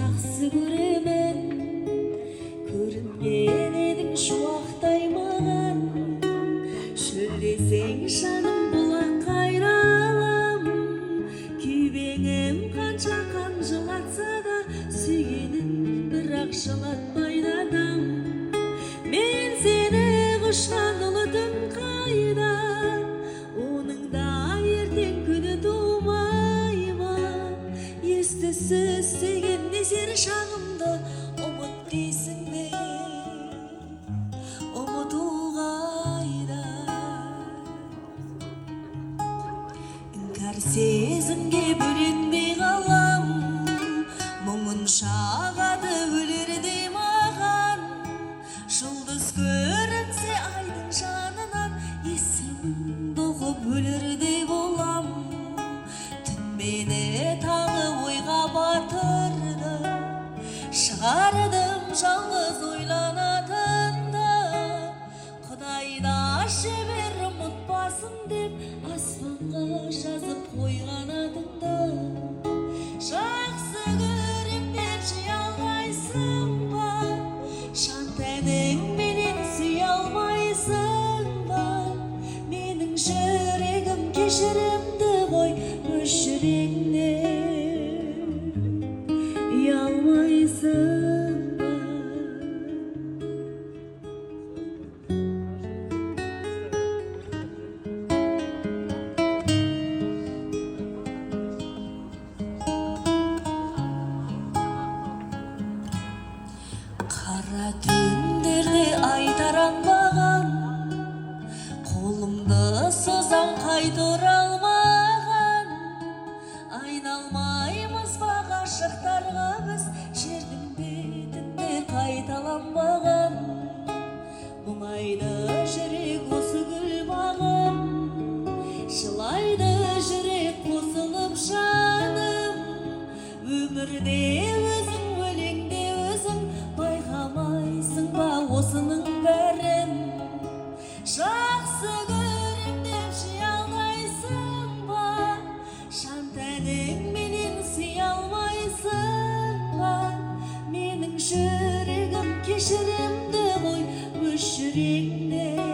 жақсы көремін, көрінген едің шуақтай маған. Шөлдесең жаным бұлаққа айналам, күйбеңім қанша қанжылатса да сүйгенін бірақ жылатпайды адам. Мен сені құшқан ұлы түн қайда, оның да ертең күні тумай ма? Ес-түссіз сүйген несер шағымды ұмыт дейсің бе? Ұмыту қайда? Іңкәр сезімге бөленбей қалам, мұңын шағады өлердей маған. Жұлдыз көрінсе айдың жанынан, есімді ұғып өлердей болам. Түн мені тағы ойға батырды, шығардым жалғыз ойланатынды. Құдайда шебер ұмытпасын деп аспанға жазып қойған атыңды. Жақсы көрем деп жей алмайсың ба? Жан тәніңменен сүйе алмайсың ба? Менің жүрегім кешірімді ғой, өз жүрегіңнен ұялмайсың ба? Қара түндерде ай таранбаған, қолымды созам қайта оралмаған. Айналмаймыз ба ғашықтарға біз, жердің бетінде қайталанбаған. Мұңайды жүрек осы гүл бағым, жылайды жүрек қосылып жаным. Өмірде өзің, өлеңде өзің, байқамайсың ба осының бәрін? Жақсы көрем деп жей алмайсың ба? Жан тәніңменен сүйе алмайсың ба? Менің жүрегім кешірімді ғой, өз жүрегіңнен